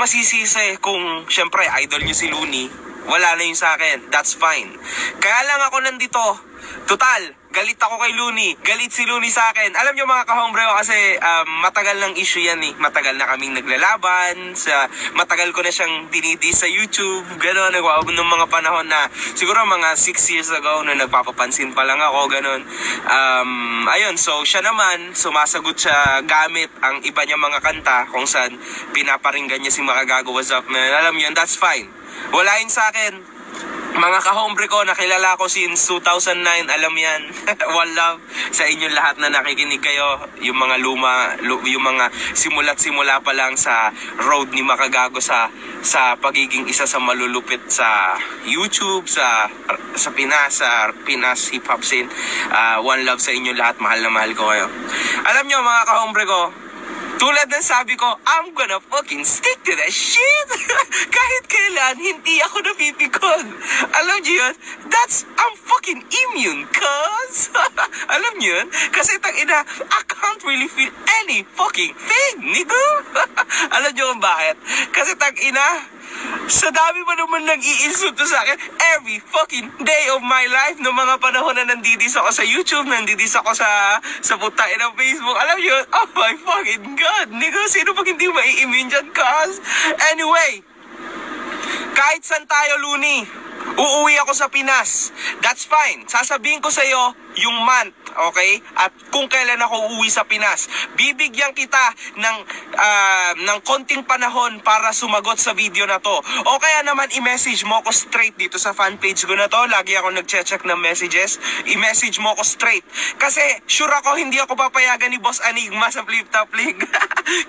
masisisi kung, syempre, idol nyo si Looney. Wala na yun sa akin. That's fine. Kaya lang ako nandito. Total, galit ako kay Looney. Galit si Looney sa akin. Alam nyo mga kahombre ko kasi matagal ng issue yan eh. Matagal na kaming naglalaban. Matagal ko na siyang dinidis sa YouTube. Gano'n, nagwawag ng mga panahon na siguro mga 6 years ago na nagpapapansin pa lang ako. Gano'n. Ayun, so siya naman, sumasagot siya gamit ang iba niya mga kanta kung saan pinaparinggan niya si Makagago. What's up, man? Alam niyo, that's fine. Wala yun sa akin. Mga kahombre ko, nakilala ko since 2009, alam yan. One love sa inyong lahat na nakikinig kayo. Yung mga yung mga simula't-simula pa lang sa road ni Makagago sa pagiging isa sa malulupit sa YouTube, sa Pinas hip-hop scene. One love sa inyong lahat, mahal na mahal ko kayo. Alam nyo mga kahombre ko, tulad ng sabi ko, I'm gonna fucking stick to that shit. Kahit kailan, hindi ako napipikon. Alam niyo yun? I'm fucking immune, cuz. Alam niyo yun? Kasi tangina, I can't really feel any fucking thing, nigga. Alam niyo kung bakit? Kasi tangina, sa dami pa naman nag-iinsulto sa akin every fucking day of my life no mga panahon na nandidis ako sa YouTube, nandidis ako sa putain ng Facebook. Alam niyo, oh my fucking God, nigga, sino pag hindi mai-immune dyan, cuz? Anyway, kahit saan tayo, Looney, uuwi ako sa Pinas. That's fine. Sasabihin ko sa iyo yung month, okay? At kung kailan ako uuwi sa Pinas. Bibigyan kita ng konting panahon para sumagot sa video na to. O kaya naman i-message mo ko straight dito sa fanpage ko na to. Lagi ako nag-check ng messages. I-message mo ko straight. Kasi sure ako hindi ako papayagan ni Boss Enigma sa Flip Top League.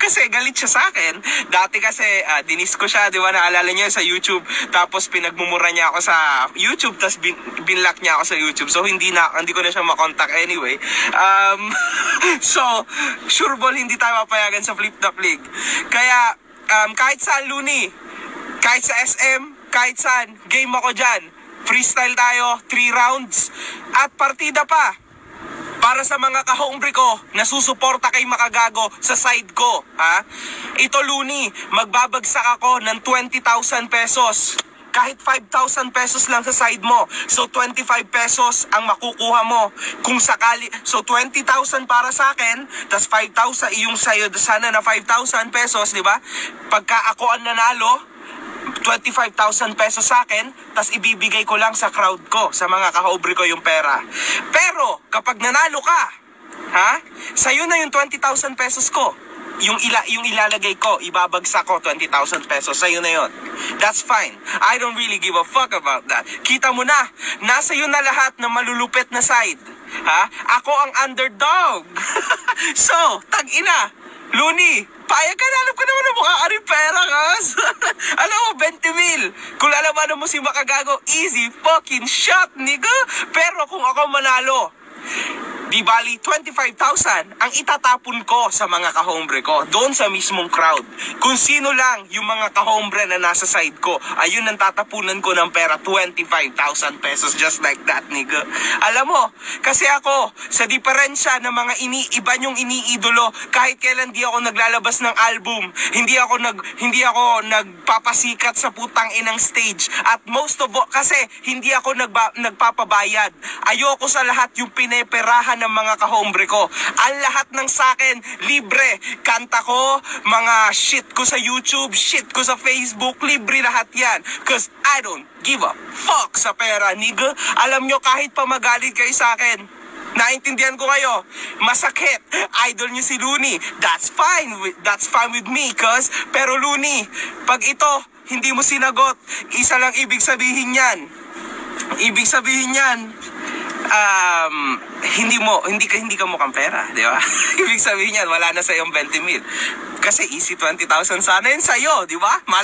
Kasi galit siya sa akin. Dati kasi dinis ko siya, di ba? Naalala niya sa YouTube. Tapos pinagmumura niya ako sa YouTube. Tapos binlock niya ako sa YouTube. So hindi ko na siya makontak anyway. So sure ball hindi tayo papayagan sa Flip Top League. Kaya kahit saan, Looney, kahit sa SM, kahit saan, game ako dyan. Freestyle tayo, 3 rounds at partida pa. Para sa mga kahombre ko na susuporta kay Makagago sa side ko, ha? Ito, Looney, magbabagsak ako ng 20,000 pesos. Kahit 5,000 pesos lang sa side mo. So 25 pesos ang makukuha mo. Kung sakali, so 20,000 para sa akin, tas 5,000 yung sayo sana na 5,000 pesos, di ba? Pagka ako ang nanalo, 25,000 pesos sa akin, tas ibibigay ko lang sa crowd ko, sa mga kahombre ko yung pera. Pero kapag nanalo ka, ha? Sa'yo na yung 20,000 pesos ko. Yung ilalagay ko, ibabagsak ko 20,000 pesos, sa'yo na yun. That's fine. I don't really give a fuck about that. Kita mo na, nasa yun na lahat na malulupit na side. Ha? Ako ang underdog. So, tag-ina, Looney, payag ka na, alam ko naman na mukha ka rin pera, kas. Alam mo, 20 mil. Kung lalabanan mo si Makagago, easy fucking shot, nigga. Pero kung ako manalo, di bali 25,000 ang itatapon ko sa mga kahombre ko doon sa mismong crowd. Kung sino lang yung mga kahombre na nasa side ko, ayun ang tatapunan ko ng pera, 25,000 pesos, just like that, nigga. Alam mo, kasi ako sa diferensya ng mga iba nyong iniidolo, kahit kailan di ako naglalabas ng album, hindi ako nagpapasikat sa putang inang stage, at most of all, kasi hindi ako nagpapabayad. Ayoko sa lahat yung pineperahan ng mga kahombre ko. Ang lahat ng sakin, libre. Kanta ko, mga shit ko sa YouTube, shit ko sa Facebook, libre lahat yan. Cause I don't give a fuck sa pera, nigga. Alam nyo, kahit pa magalit kayo sa akin, naintindihan ko kayo. Masakit. Idol nyo si Looney. That's fine with me, cause. Pero Looney, pag ito, hindi mo sinagot, isa lang ibig sabihin yan. Ibig sabihin yan, hindi ka mukhang pera, di ba? Ibig sabihin yan, wala na sa iyong 20 mil. Kasi easy 20,000 sana yun sa'yo, di ba? Malay